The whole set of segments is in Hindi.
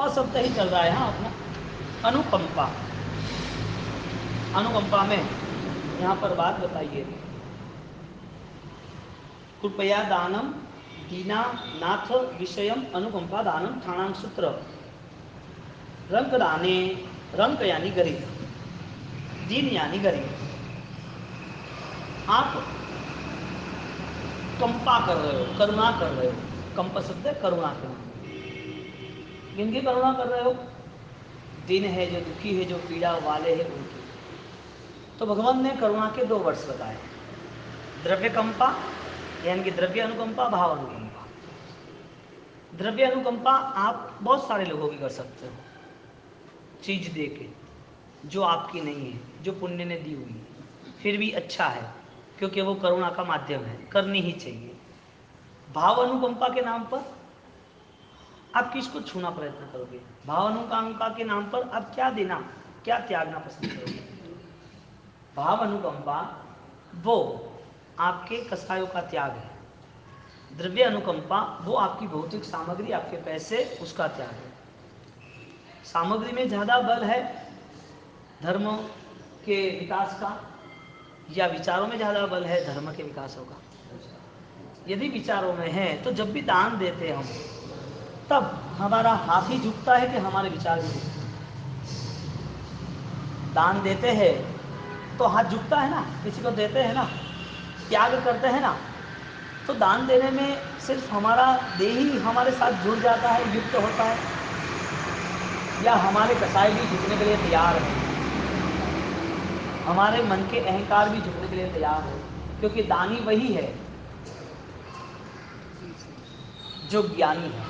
अशब्द ही चल रहा है हाँ अपना। अनुकंपा, अनुकंपा में यहाँ पर बात बताइए। कृपया दानम दीना नाथ विषयम अनुकंपा दानम ठाणाम सूत्र। रंक दाने, रंक यानी गरीब, दीन यानी गरीब। आप कंपा कर रहे हो, करुणा कर रहे हो। कंप शब्द है करुणा के नाम। किनकी करुणा कर रहे हो? दिन है, जो दुखी है, जो पीड़ा वाले हैं उनकी। तो भगवान ने करुणा के दो वर्ष बताए, द्रव्य कंपा यानी कि द्रव्य अनुकंपा, भाव अनुकंपा। द्रव्य अनुकंपा आप बहुत सारे लोगों की कर सकते हो, चीज दे के जो आपकी नहीं है, जो पुण्य ने दी हुई है, फिर भी अच्छा है क्योंकि वो करुणा का माध्यम है, करनी ही चाहिए। भाव अनुकंपा के नाम पर आप किसको छूना प्रयत्न करोगे? भाव अनुकंपा के नाम पर आप क्या देना, क्या त्यागना पसंद करोगे? भाव अनुकंपा वो आपके कसायों का त्याग है। द्रव्य अनुकंपा वो आपकी भौतिक सामग्री, आपके पैसे, उसका त्याग है। सामग्री में ज़्यादा बल है धर्म के विकास का, या विचारों में ज़्यादा बल है धर्म के विकासों का? यदि विचारों में है तो जब भी दान देते हम, तब हमारा हाथ ही झुकता है कि हमारे विचार भी झुकते हैं। दान देते हैं तो हाथ झुकता है ना, किसी को देते हैं ना, त्याग करते हैं ना। तो दान देने में सिर्फ हमारा देह ही हमारे साथ जुड़ जाता है, युक्त होता है, या हमारे कसाई भी झुकने के लिए तैयार है, हमारे मन के अहंकार भी झुकने के लिए तैयार है? क्योंकि दानी वही है जो ज्ञानी है।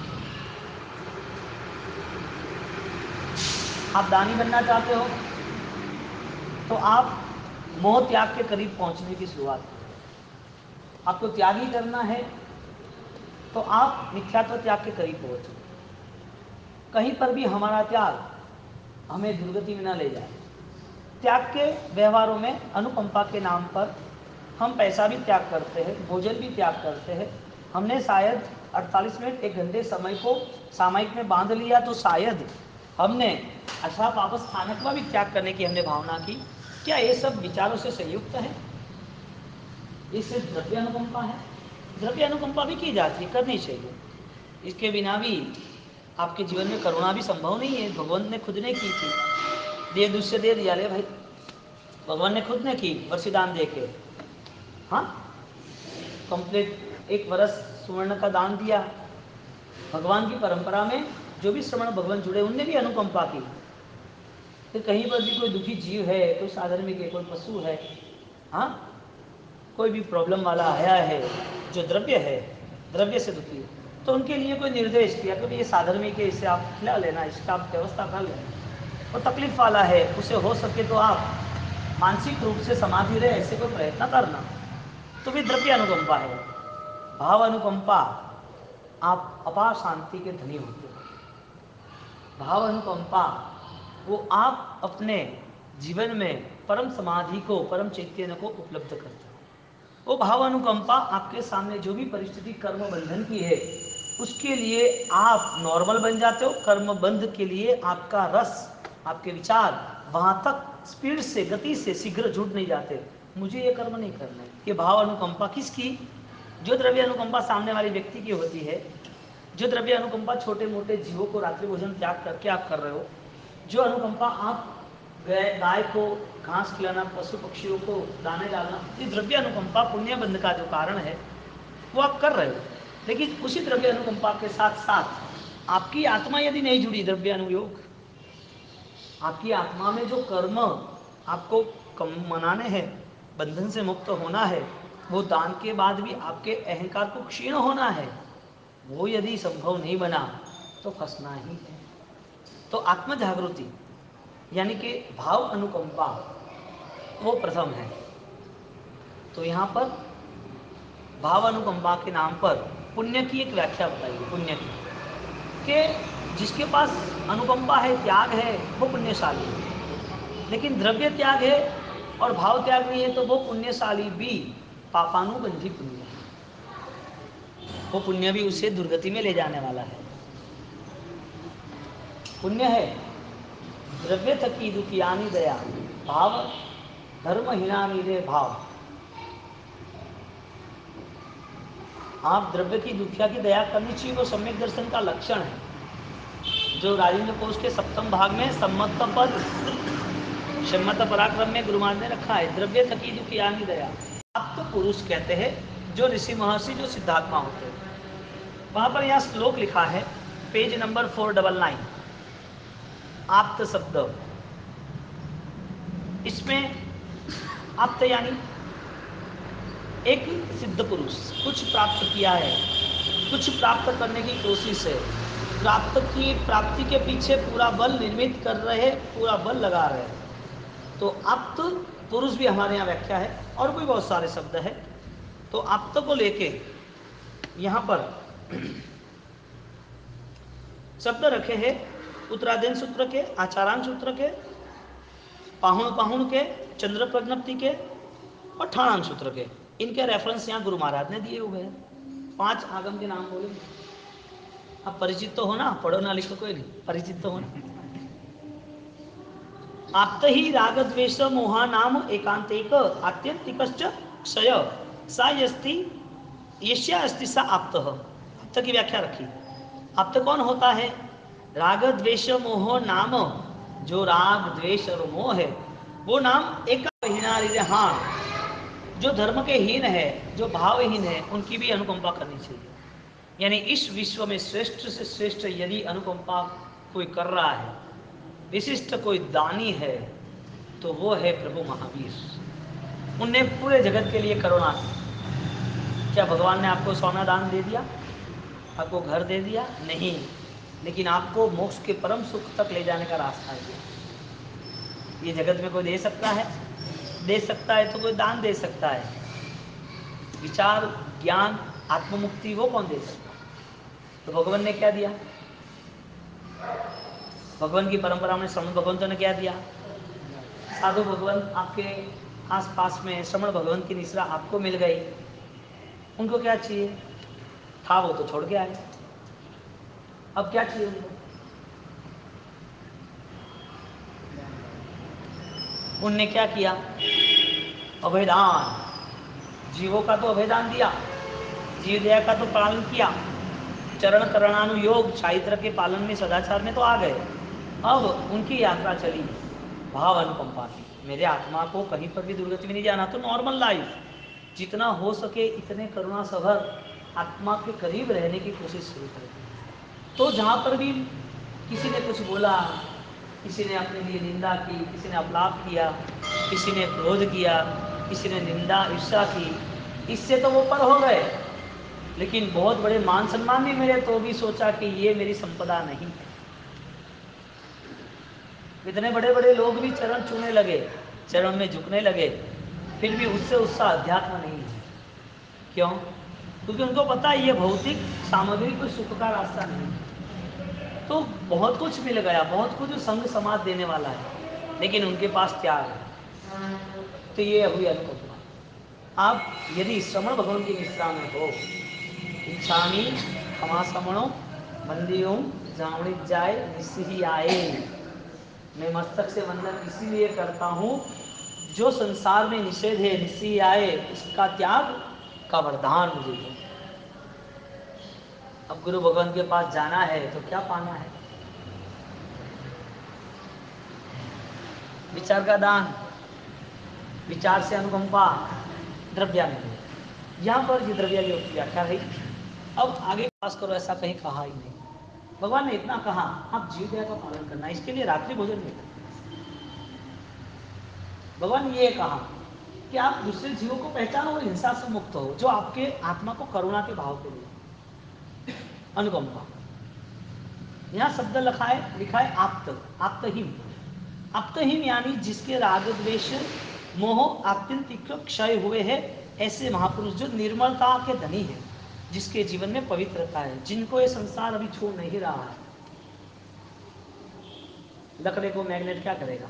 आप दानी बनना चाहते हो तो आप मोह त्याग के करीब पहुंचने की शुरुआत करो। आपको त्याग ही करना है तो आप मिथ्यात्व त्याग के करीब पहुंचो। कहीं पर भी हमारा त्याग हमें दुर्गति में न ले जाए। त्याग के व्यवहारों में अनुकंपा के नाम पर हम पैसा भी त्याग करते हैं, भोजन भी त्याग करते हैं। हमने शायद 48 मिनट 1 घंटे समय को सामायिक में बांध लिया तो शायद हमने अच्छा वापस स्थानक का भी त्याग करने की हमने भावना की। क्या ये सब विचारों से संयुक्त है? ये सिर्फ द्रव्य अनुकंपा है? द्रव्य अनुकंपा भी की जाती है, करनी चाहिए। इसके बिना भी आपके जीवन में करुणा भी संभव नहीं है। भगवान ने खुद ने की थी, दे दुष्य दे दिया, ले भाई, भगवान ने खुद ने की वर्षिदान दे के। हाँ, कंप्लीट 1 वर्ष सुवर्ण का दान दिया। भगवान की परंपरा में जो भी श्रमण भगवान जुड़े उनने भी अनुकंपा की। फिर कहीं पर भी कोई दुखी जीव है, कोई साधर्मिक है, कोई पशु है, हाँ, कोई भी प्रॉब्लम वाला आया है जो द्रव्य है, द्रव्य से दुखी है, तो उनके लिए कोई निर्देश किया कि ये साधर्मिक है, इसे आप खिला लेना, इसका आप व्यवस्था कर लेना। और तकलीफ वाला है, उसे हो सके तो आप मानसिक रूप से समाधि रहे ऐसे कोई प्रयत्न करना, तो भी द्रव्य अनुकंपा है। भाव अनुकंपा आप अपार शांति के धनी होते हो। भाव अनुकंपा वो आप अपने जीवन में परम समाधि को, परम चैतन्य को उपलब्ध करते हो। वो भाव अनुकंपा आपके सामने जो भी परिस्थिति कर्म बंधन की है, उसके लिए आप नॉर्मल बन जाते हो। कर्म बंध के लिए आपका रस, आपके विचार वहां तक स्पीड से, गति से शीघ्र जुड़ नहीं जाते, मुझे ये कर्म नहीं करना है। ये भाव अनुकंपा किसकी? जो द्रव्य अनुकंपा सामने वाले व्यक्ति की होती है, जो द्रव्य अनुकंपा छोटे मोटे जीवों को रात्रि भोजन त्याग करके आप कर रहे हो, जो अनुकंपा आप गाय को घास खिलाना, पशु पक्षियों को दाने डालना, ये द्रव्य अनुकंपा पुण्य बंध का जो कारण है वो आप कर रहे हो। लेकिन उसी द्रव्य अनुकंपा के साथ साथ आपकी आत्मा यदि नहीं जुड़ी, द्रव्य अनुयोग, आपकी आत्मा में जो कर्म आपको कम मनाने हैं, बंधन से मुक्त होना है, वो दान के बाद भी आपके अहंकार को क्षीण होना है, वो यदि संभव नहीं बना तो फंसना ही है। तो आत्म जागृति यानी कि भाव अनुकंपा वो प्रथम है। तो यहाँ पर भाव अनुकंपा के नाम पर पुण्य की एक व्याख्या बताइए। पुण्य की कि जिसके पास अनुकंपा है, त्याग है, वो पुण्यशाली है। लेकिन द्रव्य त्याग है और भाव त्याग नहीं है तो वो पुण्यशाली भी पापानुबंधी पुण्य है। वो पुण्य भी उसे दुर्गति में ले जाने वाला है। पुण्य है द्रव्य थकी दुखियानी दया भाव धर्महीनानी रे भाव। आप द्रव्य की दुखिया की दया करनी चाहिए, वो सम्यक दर्शन का लक्षण है। जो राजेंद्र कोश के सप्तम भाग में सम्मत पद सम्मत पराक्रम में गुरुमान ने रखा है, द्रव्य थकी दुखियानी दया। आप तो पुरुष कहते हैं जो ऋषि महर्षि जो सिद्धात्मा होते हैं। वहां पर यह श्लोक लिखा है पेज नंबर 499, आप्त शब्द। इसमें आप्त यानी एक सिद्ध पुरुष, कुछ प्राप्त किया है, कुछ प्राप्त करने की कोशिश है, प्राप्ति के पीछे पूरा बल निर्मित कर रहे, पूरा बल लगा रहे। तो आप्त पुरुष भी हमारे यहाँ व्याख्या है, और भी बहुत सारे शब्द है। तो आप्त को लेके यहाँ पर शब्द रखे हैं उत्तराधीन सूत्र के, आचारांश सूत्र के, पाहुण के, चंद्र प्रज्ञप्ति के और ठाणांश सूत्र के। इनके रेफरेंस यहाँ गुरु महाराज ने दिए हुए हैं। 5 आगम के नाम बोले। अब परिचित तो हो ना, पढ़ो ना लिखो कोई नहीं, परिचित तो हो ना। आप्त ही राग द्वेष मोहा नाम एकांतिक आत्यंतिकश्च क्षय सा यस्ति यस्या अस्ति सा आप्त। आप्त की व्याख्या रखी। आप्त कौन होता है? राग द्वेष मोह नाम, जो राग द्वेष और मोह है वो नाम एक हीन, जो धर्म के हीन है, जो भावहीन है, उनकी भी अनुकंपा करनी चाहिए। यानी इस विश्व में श्रेष्ठ से श्रेष्ठ यदि अनुकंपा कोई कर रहा है, विशिष्ट कोई दानी है, तो वो है प्रभु महावीर। उनने पूरे जगत के लिए करुणा की। क्या भगवान ने आपको सोना दान दे दिया, आपको घर दे दिया? नहीं, लेकिन आपको मोक्ष के परम सुख तक ले जाने का रास्ता दिया। ये जगत में कोई दे सकता है? दे सकता है तो कोई दान दे सकता है। विचार, ज्ञान, आत्ममुक्ति वो कौन दे सकता है? तो भगवान ने क्या दिया? भगवान की परंपरा में श्रवण भगवंतों ने क्या दिया? साधु भगवान आपके आसपास में श्रवण भगवान की निश्रा आपको मिल गई। उनको क्या चाहिए था? वो तो छोड़ के आए। अब क्या चाहिए उनको? उनने क्या किया? अभयदान। जीवों का तो अभयदान दिया, जीव दया का तो पालन किया, चरण करणानुयोग चारित्र के पालन में, सदाचार में तो आ गए। अब उनकी यात्रा चली भाव अनुकंपा की। मेरे आत्मा को कहीं पर भी दुर्गति में नहीं जाना, तो नॉर्मल लाइफ जितना हो सके इतने करुणा सभर आत्मा के करीब रहने की कोशिश शुरू करें। तो जहाँ पर भी किसी ने कुछ बोला, किसी ने अपने लिए निंदा की, किसी ने अपलाप किया, किसी ने क्रोध किया, किसी ने निंदा ईर्ष्या की, इससे तो वो पर हो गए। लेकिन बहुत बड़े मान सम्मान भी मिले तो भी सोचा कि ये मेरी संपदा नहीं है। इतने बड़े बड़े लोग भी चरण छूने लगे, चरण में झुकने लगे, फिर भी उससे उसका अध्यात्म नहीं है। क्यों? क्योंकि उनको पता है ये भौतिक सामग्री कोई सुख का रास्ता नहीं। तो बहुत कुछ मिल गया, बहुत कुछ संग समाज देने वाला है, लेकिन उनके पास त्याग है। तो ये हुई अनुकंपा। आप यदि श्रवण भगवान की निष्ठा में हो, इच्छामी क्षमा समणो मंदिरों जावणी जाए निस्सी आए, मैं मस्तक से वंदन इसीलिए करता हूँ जो संसार में निषेध है निस्सी आए, इसका त्याग का वरदान मुझे दो। अब गुरु भगवान के पास जाना है तो क्या पाना है? विचार का दान, विचार से अनुकंपा, द्रव्यानुयोग। यहाँ पर ये द्रव्यानुयोग की व्याख्या है। अब आगे पास करो ऐसा कहीं कहा ही नहीं। भगवान ने इतना कहा आप जीव दया का पालन करना, इसके लिए रात्रि भोजन नहीं करना। भगवान ने ये कहा कि आप दूसरे जीवों को पहचानो और हिंसा से मुक्त हो, जो आपके आत्मा को करुणा के भाव को दे, अनुकंपा। यहाँ शब्द लिखा है आप्त, आप्तहीन। आप्तहीन यानी जिसके राग द्वेष मोह आत्यंतिक क्षय हुए हैं, ऐसे महापुरुष जो निर्मलता के धनी हैं, जिसके जीवन में पवित्रता है, जिनको ये संसार अभी छोड़ नहीं रहा है। लकड़े को मैग्नेट क्या करेगा?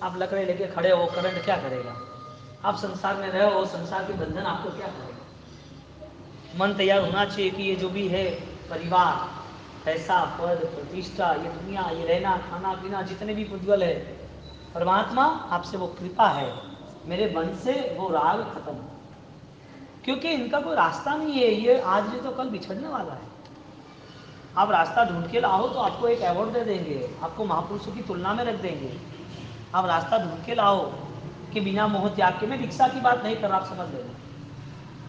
आप लकड़े लेके खड़े हो, करंट क्या करेगा? आप संसार में रहे हो, संसार के बंधन आपको क्या करेगा? मन तैयार होना चाहिए कि ये जो भी है परिवार, पैसा, पद, प्रतिष्ठा, ये दुनिया, ये रहना खाना पीना जितने भी उज्ज्वल है, परमात्मा आपसे वो कृपा है, मेरे मन से वो राग खत्म, क्योंकि इनका कोई रास्ता नहीं है, ये आज नहीं तो कल बिछड़ने वाला है। आप रास्ता ढूंढ के लाओ तो आपको एक अवार्ड दे देंगे, आपको महापुरुषों की तुलना में रख देंगे। आप रास्ता ढूंढ के लाओ कि बिना मोह त्याग के, मैं दीक्षा की बात नहीं कर रहा, आप समझ लेना,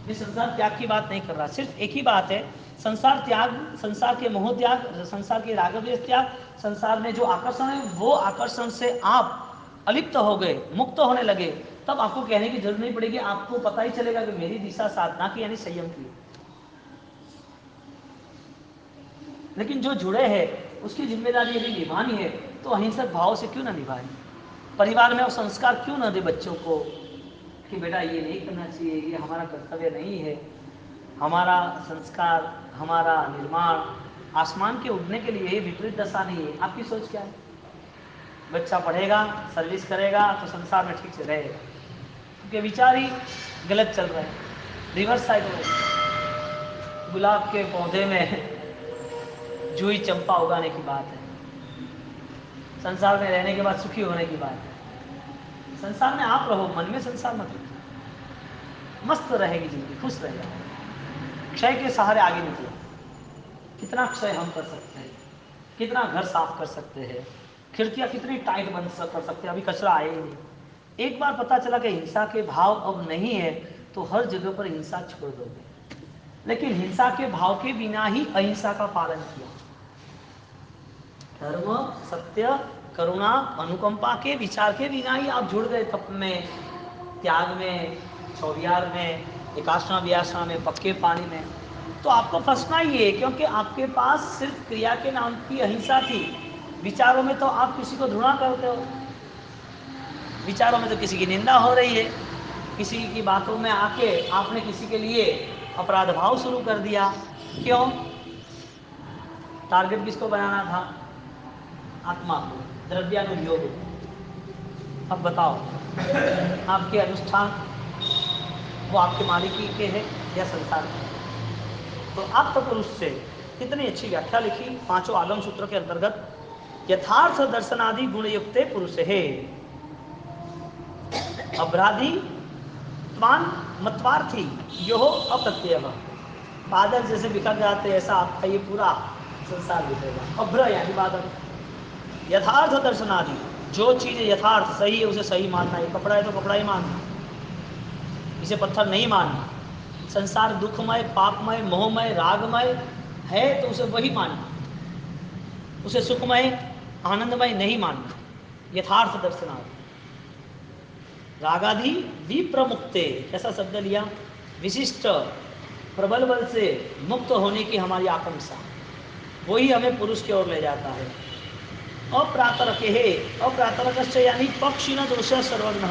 मैं संसार त्याग की बात नहीं कर रहा, सिर्फ एक ही बात है, संसार त्याग, संसार के मोह त्याग, संसार के राग द्वेष त्याग, संसार में जो आकर्षण है वो आकर्षण से आप अलिप्त हो गए, मुक्त होने लगे, तब आपको कहने की जरूरत नहीं पड़ेगी, आपको पता ही चलेगा कि मेरी दिशा साधना की यानी संयम की। लेकिन जो जुड़े हैं उसकी जिम्मेदारी यदि निभानी है तो अहिंसक भाव से क्यों ना निभाए, परिवार में वो संस्कार क्यों ना दे बच्चों को कि बेटा ये नहीं करना चाहिए, ये हमारा कर्तव्य नहीं है, हमारा संस्कार, हमारा निर्माण आसमान के उड़ने के लिए, विपरीत दशा नहीं है। आपकी सोच क्या है? बच्चा पढ़ेगा, सर्विस करेगा तो संसार में ठीक से रहेगा, क्योंकि विचार ही गलत चल रहा है, रिवर्स साइड में। गुलाब के पौधे में जूही चंपा उगाने की बात है, संसार में रहने के बाद सुखी होने की बात है। संसार में आप रहो, मन में संसार मत रखो, मस्त रहेगी जिंदगी, खुश रहेगा। क्षय के सहारे आगे निकलो, कितना क्षय हम कर सकते हैं, कितना घर साफ कर सकते हैं, खिड़कियां कितनी टाइट बंद कर सकते हैं, अभी कचरा आए ही नहीं। एक बार पता चला कि हिंसा के भाव अब नहीं है तो हर जगह पर हिंसा छोड़ दोगे, लेकिन हिंसा के भाव के बिना ही अहिंसा का पालन किया, धर्म, सत्य, करुणा, अनुकंपा के विचार के बिना ही आप जुड़ गए तप में, त्याग में, चौविहार में, एकाशना वियासना में, पक्के पानी में, तो आपको फंसना ही है, क्योंकि आपके पास सिर्फ क्रिया के नाम की अहिंसा थी, विचारों में तो आप किसी को घृणा करते हो, विचारों में तो किसी की निंदा हो रही है, किसी की बातों में आके आपने किसी के लिए अपराध भाव शुरू कर दिया। क्यों? टारगेट किसको बनाना था? आत्मा को, द्रव्यानुयोग। अब बताओ, आपके अनुष्ठान वो आपके मालिकी के हैं या संसार के? तो आप तो पुरुष से कितनी अच्छी व्याख्या लिखी पांचों आगम सूत्र के अंतर्गत, यथार्थ दर्शनादि गुणयुक्ते पुरुष है, अभ्राधि त्वान मत्वार्थी यो अप्रत्यय, बादल जैसे बिखर जाते ऐसा आपका ये पूरा संसार बिखरेगा। अभ्र यानी बादल, यथार्थ दर्शनादि, जो चीज यथार्थ सही है उसे सही मानना है, कपड़ा है तो कपड़ा ही मानना, इसे पत्थर नहीं मानना, संसार दुखमय, पापमय, मोहमय, रागमय है तो उसे वही मानना, उसे सुखमय, आनंदमय नहीं मानना, यथार्थ दर्शनादि। रागादि विप्रमुक्ते, कैसा शब्द लिया? विशिष्ट प्रबल बल से मुक्त होने की हमारी आकांक्षा, वही हमें पुरुष की ओर ले जाता है। अप्रातरक है, अप्रातरक यानी पक्षी न दोष सर्वज्ञ,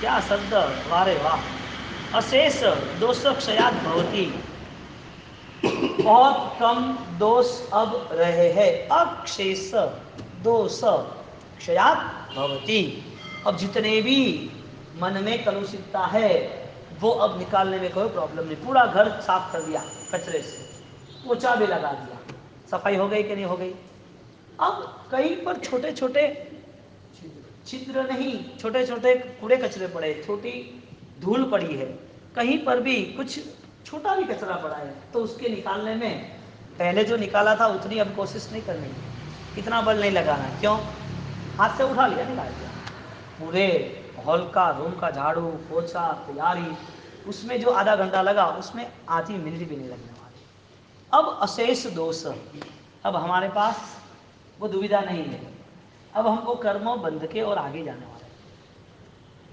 क्या शब्द, वारे वाह। अशेष दोष क्षयात भवती, बहुत कम दोष अब रहे हैं, अक्षेष दोष क्षयात भवती, अब जितने भी मन में कलुषितता है वो अब निकालने में कोई प्रॉब्लम नहीं, पूरा घर साफ कर दिया कचरे से, पोछा भी लगा दिया, सफाई हो गई कि नहीं हो गई? अब कहीं पर छोटे छोटे छिद्र नहीं, छोटे छोटे कूड़े कचरे पड़े, छोटी धूल पड़ी है, कहीं पर भी कुछ छोटा भी कचरा पड़ा है तो उसके निकालने में पहले जो निकाला था उतनी अब कोशिश नहीं करनी है, इतना बल नहीं लगाना। क्यों? हाथ से उठा लिया, निकाल दिया, पूरे हॉल का, रूम का झाड़ू पोछा तैयारी, उसमें जो आधा घंटा लगा उसमें आधी मिनट भी नहीं लगने वाली। अब अशेष दोष, अब हमारे पास वो दुविधा नहीं है, अब हमको कर्मों बंध के और आगे जाने वाले।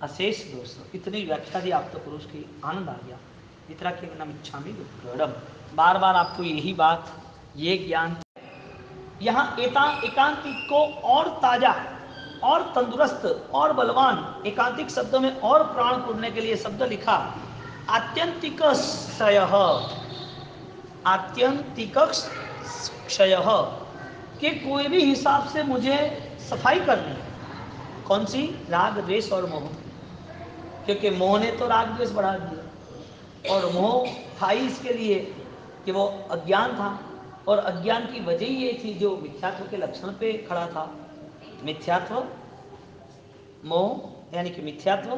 अशेष दोष, इतनी व्याख्या दी आप तो पुरुष की, आनंद आ गया। इतना के नाम इच्छा में दुर्गम, बार बार आपको यही बात, ये ज्ञान यहाँ एकांतिक को और ताजा और तंदुरुस्त और बलवान, एकांतिक शब्दों में और प्राण पूरने के लिए शब्द लिखा आत्यंतिक क्षय, आत्यंतिक क्षय, कि कोई भी हिसाब से मुझे सफाई करनी है। कौन सी? राग द्वेष और मोह, क्योंकि मोह ने तो राग द्वेष बढ़ा दिया और मोह था ही इसके लिए कि वो अज्ञान था, और अज्ञान की वजह ये थी जो मिथ्यात्व के लक्षण पे खड़ा था। मिथ्यात्व, मोह यानी कि मिथ्यात्व,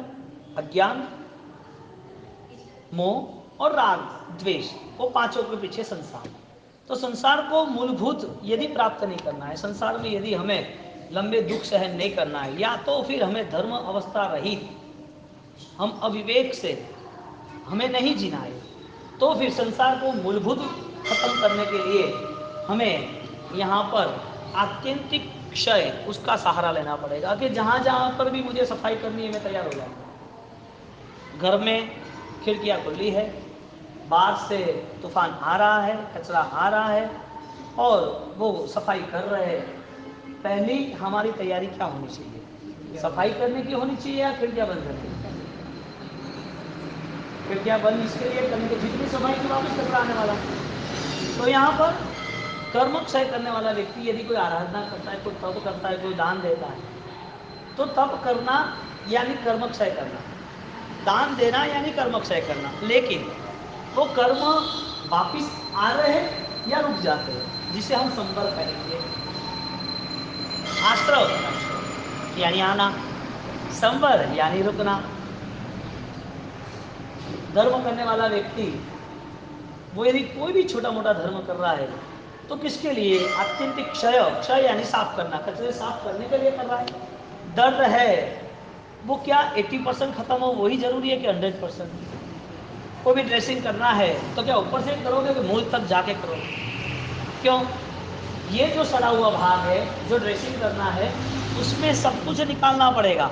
अज्ञान, मोह और राग द्वेष, वो पांचों के पीछे संसार। तो संसार को मूलभूत यदि प्राप्त नहीं करना है, संसार में यदि हमें लंबे दुख सहन नहीं करना है, या तो फिर हमें धर्म अवस्था रहित, हम अविवेक से हमें नहीं जीना है, तो फिर संसार को मूलभूत खत्म करने के लिए हमें यहाँ पर आत्यंतिक क्षय, उसका सहारा लेना पड़ेगा कि जहाँ जहाँ पर भी मुझे सफाई करनी है मैं तैयार हो जाऊँगा। घर में खिड़कियाँ खुली है, बाहर से तूफान आ रहा है, कचरा आ रहा है और वो सफाई कर रहे हैं, पहली हमारी तैयारी क्या होनी चाहिए? सफाई करने की होनी चाहिए या खिड़कियाँ बंद करने की? खिड़कियाँ बंद इसके लिए करने की, जितनी सफाई की वापस कचरा आने वाला। तो यहाँ पर कर्म क्षय करने वाला व्यक्ति यदि कोई आराधना करता है, कोई तप करता है, कोई दान देता है, तो तप करना यानी कर्म क्षय करना, दान देना यानी कर्म क्षय करना। लेकिन वो कर्म वापिस आ रहे हैं या रुक जाते हैं, जिसे हम संवर कहेंगे। आश्रव यानी आना, संवर यानी रुकना। धर्म करने वाला व्यक्ति वो यदि कोई भी छोटा मोटा धर्म कर रहा है तो किसके लिए? आत्यंतिक क्षय, क्षय यानी साफ करना, कचरे साफ करने के लिए कर रहा है। दर्द है वो क्या 80% खत्म हो वही जरूरी है कि 100%? कोई भी ड्रेसिंग करना है तो क्या ऊपर से करोगे कि मूल तक जाके करोगे? क्यों? ये जो सड़ा हुआ भाग है, जो ड्रेसिंग करना है, उसमें सब कुछ निकालना पड़ेगा।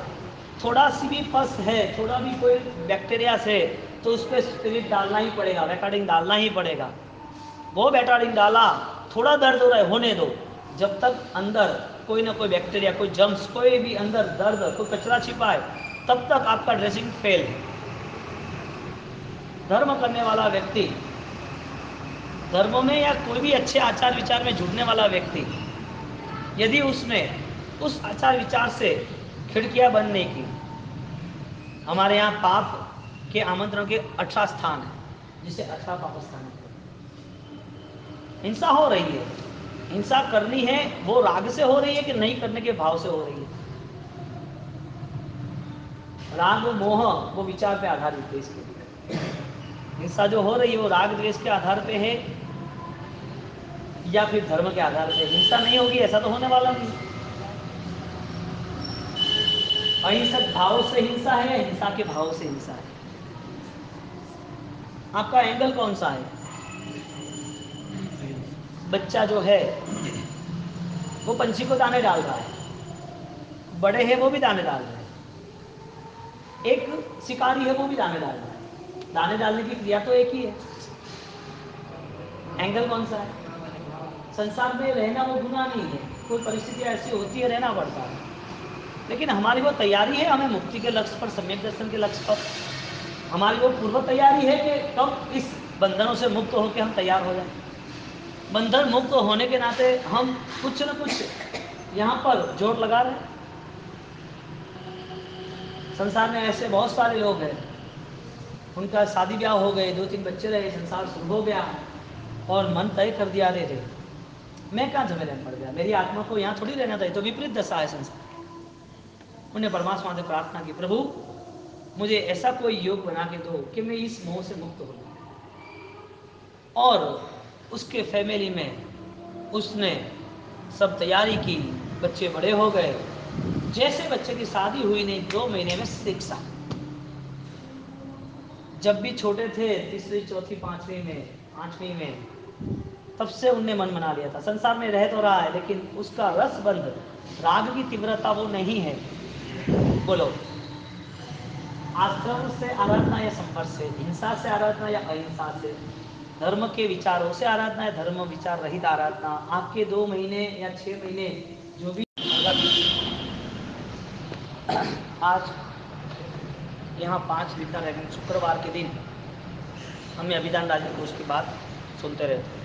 थोड़ा सी भी फंस है, थोड़ा भी कोई बैक्टीरिया से, तो उस पर स्पिरिट डालना ही पड़ेगा, बेटाडिन डालना ही पड़ेगा। वो बेटाडिन डाला, थोड़ा दर्द हो रहा है, होने दो। जब तक अंदर कोई ना कोई बैक्टीरिया, कोई जम्स, कोई भी अंदर दर्द, कोई कचरा छिपा है, तब तक आपका ड्रेसिंग फेल है। धर्म करने वाला व्यक्ति, धर्म में या कोई भी अच्छे आचार विचार में जुड़ने वाला व्यक्ति, यदि उसमें उस आचार विचार से खिड़कियां बंद नहीं की, हमारे यहाँ पाप के आमंत्रण के 18 स्थान है, जिसे 18 पाप स्थान है। हिंसा हो रही है, हिंसा करनी है, वो राग से हो रही है कि नहीं करने के भाव से हो रही है? राग मोह वो विचार पे आधारित है। इसके लिए हिंसा जो हो रही है वो राग द्वेष के आधार पे है या फिर धर्म के आधार पे? हिंसा नहीं होगी ऐसा तो होने वाला नहीं। अहिंसक भाव से हिंसा है, हिंसा के भाव से हिंसा है। आपका एंगल कौन सा है? बच्चा जो है वो पंछी को दाने डाल रहा है, बड़े हैं वो भी दाने डाल रहे हैं, एक शिकारी है वो भी दाने डाल रहा है। दाने डालने की क्रिया तो एक ही है। एंगल कौन सा है? संसार में रहना वो गुनाह नहीं है, कोई परिस्थिति ऐसी होती है, रहना पड़ता है, लेकिन हमारी वो तैयारी है हमें मुक्ति के लक्ष्य पर, सम्यक दर्शन के लक्ष्य पर, हमारी वो पूर्व तैयारी है कि कब इस बंधनों से मुक्त होकर हम तैयार हो जाए। बंधन मुक्त होने के नाते हम कुछ न कुछ यहाँ पर जोर लगा रहे हैं। संसार में ऐसे बहुत सारे लोग हैं, उनका शादी ब्याह हो गए, 2-3 बच्चे रहे, संसार शुरू हो गया और मन तय कर दिया, अरे रे मैं कहाँ झमेले में पड़ गया, मेरी आत्मा को यहाँ थोड़ी रहना था, तो विपरीत दशा है संसार। उन्हें परमात्मा से प्रार्थना की, प्रभु मुझे ऐसा कोई योग बना के दो कि मैं इस मोह से मुक्त हो जाऊं। और उसके फैमिली में उसने सब तैयारी की, बच्चे बड़े हो गए, जैसे बच्चे की शादी हुई नहीं 2 महीने में शिक्षा। जब भी छोटे थे, तीसरी चौथी पांचवी में, तब से उनने मन बना लिया था। संसार में रह तो रहा है लेकिन उसका रस बंध, राग की तीव्रता वो नहीं है। बोलो, आश्रम से आराधना या संपर्क से, हिंसा से आराधना या अहिंसा से, धर्म के विचारों से आराधना या धर्म विचार रहित आराधना, आपके 2 महीने या 6 महीने जो भी। आज यहाँ 5 भीतर है, शुक्रवार के दिन हमें अभिधान राजन कोश की बात सुनते रहते हैं।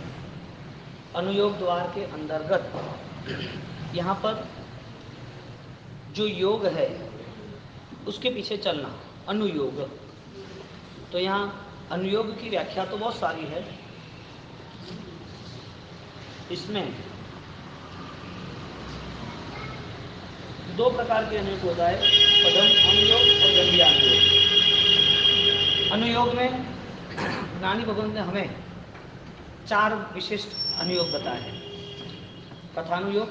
अनुयोग द्वार के अंतर्गत यहाँ पर जो योग है उसके पीछे चलना, अनुयोग। तो यहाँ अनुयोग की व्याख्या तो बहुत सारी है। इसमें दो प्रकार के अनुयोग होता है, पदम अनुयोग और द्रव्यानुयोग। अनुयोग में ज्ञानी भगवंत ने हमें 4 विशिष्ट अनुयोग बताए हैं। कथानुयोग,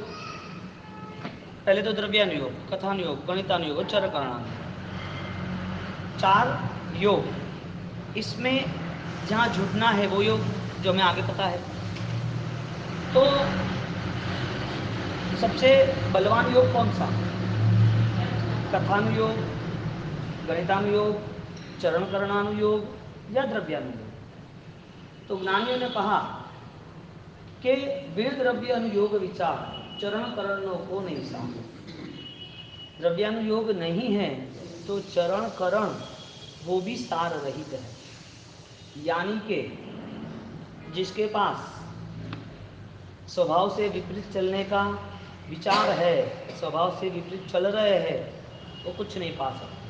पहले तो द्रव्यानुयोग, कथानुयोग, गणितानुयोग और चरकरणानुयोग। 4 योग। इसमें जहाँ जुटना है वो योग जो हमें आगे पता है। तो सबसे बलवान योग कौन सा? कथानुयोग, गणितानुयोग, चरणकरणानुयोग या द्रव्यानुयोग? तो ज्ञानियों ने कहा कि बिन द्रव्य अनुयोग विचार चरण करणों को नहीं साम। द्रव्यानुयोग नहीं है तो चरण करण वो भी सार रहित है। यानी कि जिसके पास स्वभाव से विपरीत चलने का विचार है, स्वभाव से विपरीत चल रहे हैं, वो कुछ नहीं पा सकते।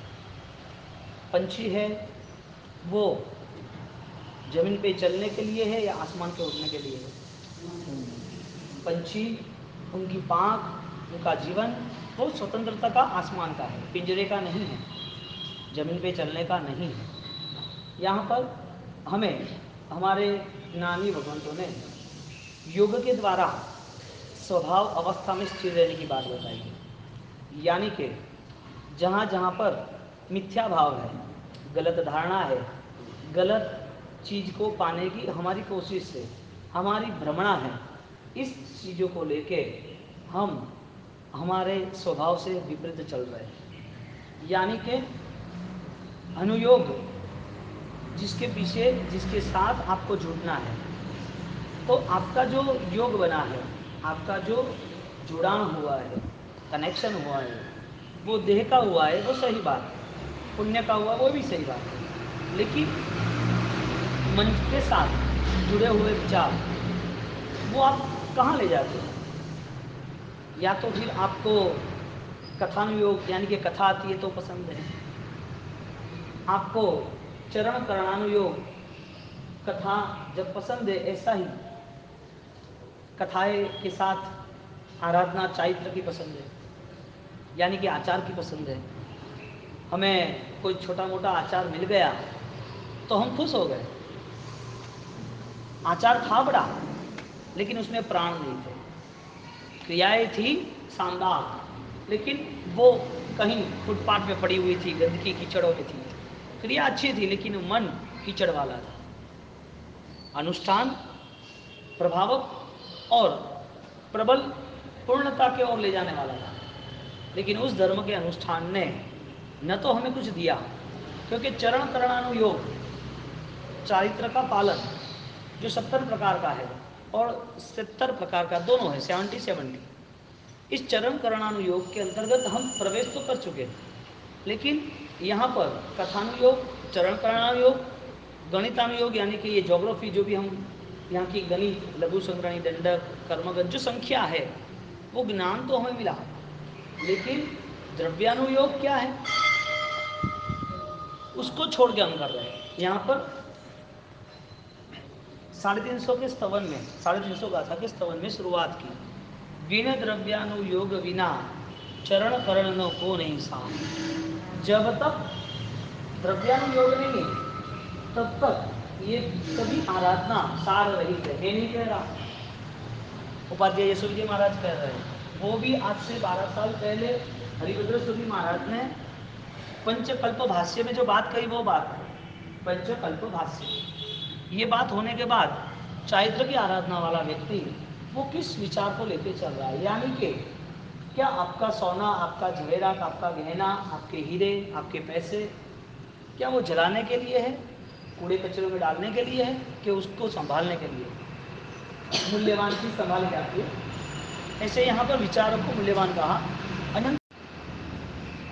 पंछी है वो जमीन पे चलने के लिए है या आसमान पे उड़ने के लिए है? पंछी, उनकी पाँख, उनका जीवन वो स्वतंत्रता का आसमान का है, पिंजरे का नहीं है, जमीन पे चलने का नहीं है। यहाँ पर हमें हमारे ज्ञानी भगवंतों ने योग के द्वारा स्वभाव अवस्था में स्थिर रहने की बात बताई है। यानी कि जहाँ जहाँ पर मिथ्या भाव है, गलत धारणा है, गलत चीज़ को पाने की हमारी कोशिश से हमारी भ्रमणा है, इस चीज़ों को लेके हम हमारे स्वभाव से विपरीत चल रहे हैं। यानी कि अनुयोग जिसके पीछे, जिसके साथ आपको जुड़ना है, तो आपका जो योग बना है, आपका जो जुड़ाव हुआ है, कनेक्शन हुआ है, वो देह का हुआ है, वो सही बात है, पुण्य का हुआ वो भी सही बात है। लेकिन मन के साथ जुड़े हुए विचार वो आप कहाँ ले जाते हो? या तो फिर आपको कथानुयोग यानी कि कथा आती है तो पसंद है, आपको चरण करणानुयोग कथा जब पसंद है, ऐसा ही कथाएं के साथ आराधना चारित्र की पसंद है, यानी कि आचार की पसंद है। हमें कोई छोटा मोटा आचार मिल गया तो हम खुश हो गए। आचार था बड़ा लेकिन उसमें प्राण नहीं थे, क्रियाएं थी शानदार लेकिन वो कहीं फुटपाथ पे पड़ी हुई थी, गंदगी कीचड़ों में थी। क्रिया अच्छी थी लेकिन मन कीचड़ वाला था। अनुष्ठान प्रभावक और प्रबल पूर्णता के ओर ले जाने वाला था, लेकिन उस धर्म के अनुष्ठान ने न तो हमें कुछ दिया, क्योंकि चरण करणानुयोग चारित्र का पालन जो 70 प्रकार का है और 70 प्रकार का दोनों है, 70-70। इस चरण करणानुयोग के अंतर्गत हम प्रवेश तो कर चुके हैं, लेकिन यहाँ पर कथानुयोग, चरण करणानुयोग, गणितानुयोग यानी कि ये ज्योग्राफी जो भी हम यहाँ की गणित, लघु संग्रहणी, दंडक, कर्मगत जो संख्या है वो ज्ञान तो हमें मिला, लेकिन द्रव्यानुयोग क्या है उसको छोड़ के हम कर रहे हैं। यहाँ पर 350 के स्तवन में, 350 गाथा के स्तवन में शुरुआत की, बिन द्रव्यानुयोग विना चरण करण को नहीं साम। जब तक द्रव्यानुयोग नहीं है तब तक ये सभी आराधना सार रहित है, नहीं कह रहा। उपाध्याय यशोवी जी महाराज कह रहे हैं, वो भी आज से 12 साल पहले हरिभद्र स्वामी महाराज ने पंचकल्प भाष्य में जो बात कही, वो बात पंचकल्प भाष्य, ये बात होने के बाद चारित्र की आराधना वाला व्यक्ति वो किस विचार को लेकर चल रहा है। यानी कि क्या आपका सोना, आपका जवेरात, आपका गहना, आपके हीरे, आपके पैसे, क्या वो जलाने के लिए है, कूड़े कचरे में डालने के लिए है, कि उसको संभालने के लिए? मूल्यवान चीज संभाल के आती है, ऐसे यहाँ पर विचारों को मूल्यवान कहा। अनंत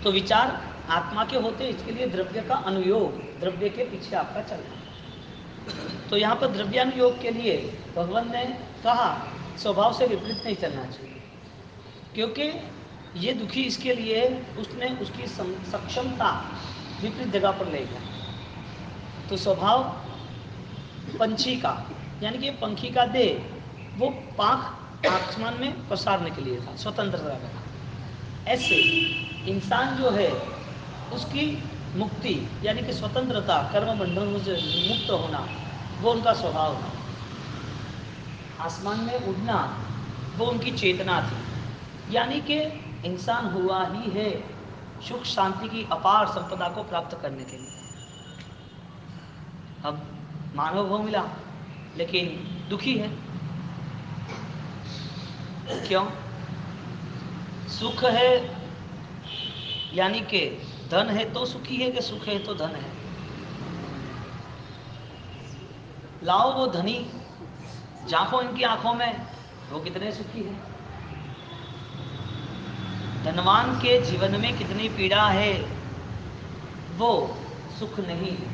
तो विचार आत्मा के होते, इसके लिए द्रव्य का अनुयोग, द्रव्य के पीछे आपका चलना। तो यहाँ पर द्रव्यानुयोग के लिए भगवान ने कहा स्वभाव से विपरीत नहीं चलना चाहिए, क्योंकि ये दुखी इसके लिए उसने उसकी सक्षमता विपरीत जगह पर ले गया। तो स्वभाव पंछी का यानी कि पंखी का देह वो पाख आसमान में पसारने के लिए था, स्वतंत्रता में था। ऐसे इंसान जो है उसकी मुक्ति यानी कि स्वतंत्रता, कर्म बंधनों से मुक्त होना, वो उनका स्वभाव था। आसमान में उड़ना वो उनकी चेतना थी। यानी कि इंसान हुआ ही है सुख शांति की अपार संपदा को प्राप्त करने के लिए। अब मानव भाव मिला लेकिन दुखी है। क्यों? सुख है यानी कि धन है तो सुखी है, कि सुख है तो धन है? लाओ वो धनी, झांको इनकी आंखों में, वो कितने सुखी है। धनवान के जीवन में कितनी पीड़ा है, वो सुख नहीं है।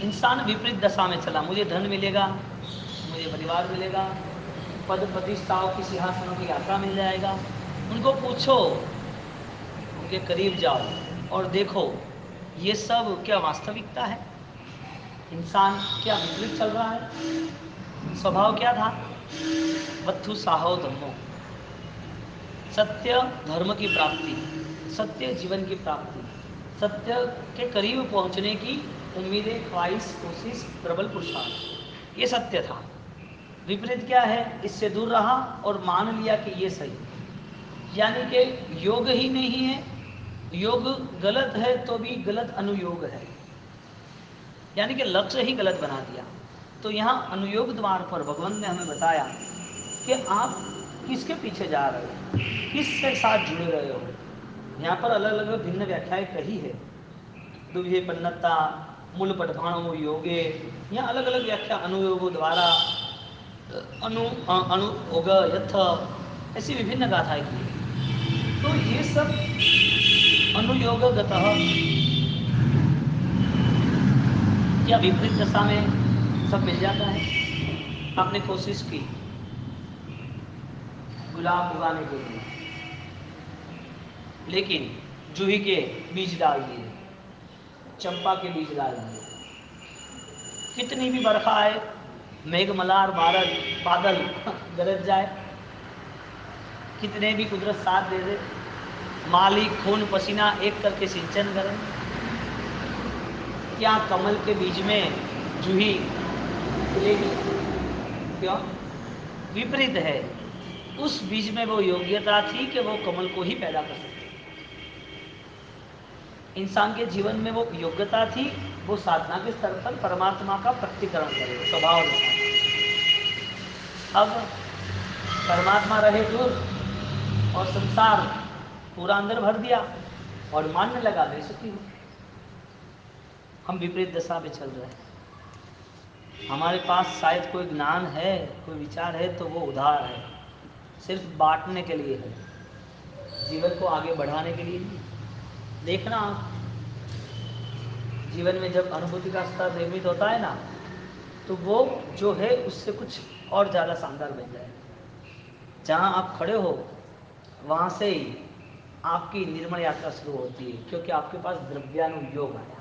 इंसान विपरीत दशा में चला, मुझे धन मिलेगा, मुझे परिवार मिलेगा, पद प्रतिष्ठाओं की सिंहासनों की यात्रा मिल जाएगा। उनको पूछो, उनके करीब जाओ और देखो ये सब क्या वास्तविकता है? इंसान क्या विपरीत चल रहा है? स्वभाव क्या था? वत्थु साहो धम्मो, सत्य धर्म की प्राप्ति, सत्य जीवन की प्राप्ति, सत्य के करीब पहुंचने की उम्मीदें, ख्वाहिश, कोशिश, प्रबल पुरुषार्थ, ये सत्य था। विपरीत क्या है? इससे दूर रहा और मान लिया कि ये सही, यानी कि योग ही नहीं है, योग गलत है तो भी गलत अनुयोग है, यानी कि लक्ष्य ही गलत बना दिया। तो यहाँ अनुयोग द्वार पर भगवान ने हमें बताया कि आप किसके पीछे जा रहे हो, किसके साथ जुड़ रहे हो। यहाँ पर अलग अलग भिन्न व्याख्याएं कही है। दुभे पन्नता मूल पठभाणो योगे, यहाँ अलग अलग व्याख्या अनुयोगों द्वारा, अनुयोग यथ, ऐसी विभिन्न गाथाएं की है। तो ये सब अनुयोगगतः या विपरीत दशा में सब मिल जाता है। आपने कोशिश की गुलाब उगाने के लिए, लेकिन जूही के बीज डाल दिए, चंपा के बीज डाल दिए, कितनी भी बरखा आए, मेघ मलार बादल गरज जाए, कितने भी कुदरत साथ दे दे, मालिक खून पसीना एक करके सिंचन करे, क्या कमल के बीज में जूही खिलेगी? क्यों? विपरीत है। उस बीज में वो योग्यता थी कि वो कमल को ही पैदा कर सकते। इंसान के जीवन में वो योग्यता थी, वो साधना के स्तर पर परमात्मा का प्रकटीकरण करे स्वभाव के साथ। अब परमात्मा रहे दूर और संसार पूरा अंदर भर दिया और मानने लगा मैं सुखी हूँ। हम विपरीत दशा में चल रहे हैं। हमारे पास शायद कोई ज्ञान है, कोई विचार है, तो वो उधार है, सिर्फ बांटने के लिए है, जीवन को आगे बढ़ाने के लिए नहीं। देखना, जीवन में जब अनुभूति का स्तर निर्मित होता है ना, तो वो जो है उससे कुछ और ज़्यादा शानदार बन जाएगा। जहाँ आप खड़े हो वहाँ से ही आपकी निर्मल यात्रा शुरू होती है, क्योंकि आपके पास द्रव्यानुयोग आया।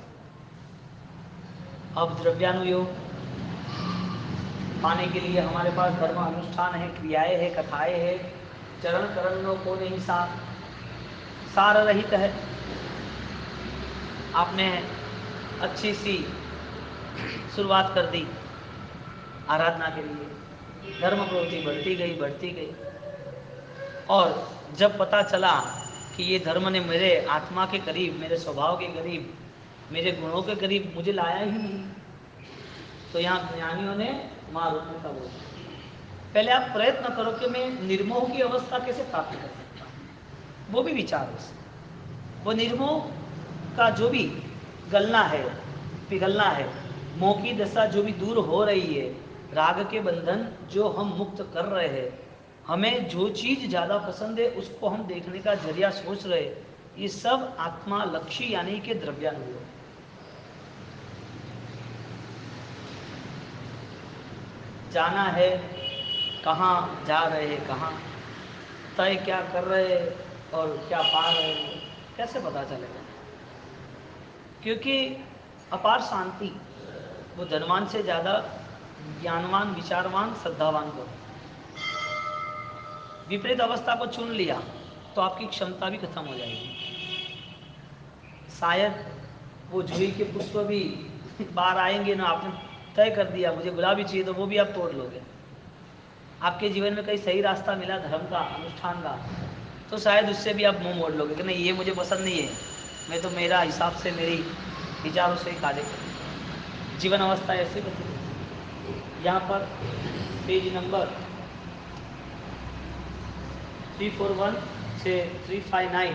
अब द्रव्यानुयोग पाने के लिए हमारे पास धर्म अनुष्ठान है, क्रियाएं है, कथाएं है, चरण करणों को नहीं सार रहित है। आपने अच्छी सी शुरुआत कर दी आराधना के लिए, धर्म प्रवृत्ति बढ़ती गई और जब पता चला कि ये धर्म ने मेरे आत्मा के करीब, मेरे स्वभाव के करीब, मेरे गुणों के करीब मुझे लाया ही नहीं, तो यहाँ ज्ञानियों ने मार रोकने का बोला। पहले आप प्रयत्न करो कि मैं निर्मोह की अवस्था कैसे प्राप्त कर सकता हूँ, वो भी विचार हो। वो निर्मोह का जो भी गलना है, पिघलना है, मोह की दशा जो भी दूर हो रही है, राग के बंधन जो हम मुक्त कर रहे हैं, हमें जो चीज़ ज़्यादा पसंद है उसको हम देखने का जरिया सोच रहे, ये सब आत्मा लक्ष्य यानी कि द्रव्यानुयोग। जाना है, कहाँ जा रहे हैं, कहाँ तय क्या कर रहे हैं और क्या पा रहे हैं, कैसे पता चलेगा? क्योंकि अपार शांति वो धनवान से ज़्यादा ज्ञानवान, विचारवान, श्रद्धावान को। विपरीत अवस्था को चुन लिया तो आपकी क्षमता भी खत्म हो जाएगी। शायद वो जूही के पुष्प भी बाहर आएंगे ना, आपने तय कर दिया मुझे गुलाबी चाहिए, तो वो भी आप तोड़ लोगे। आपके जीवन में कहीं सही रास्ता मिला धर्म का, अनुष्ठान का, तो शायद उससे भी आप मुंह मोड़ लोगे कि नहीं ये मुझे पसंद नहीं है, मैं तो मेरा हिसाब से, मेरी विचारों से ही कार्य करूँ। जीवन अवस्था ऐसे बदली। यहाँ पर पेज नंबर 341 से 359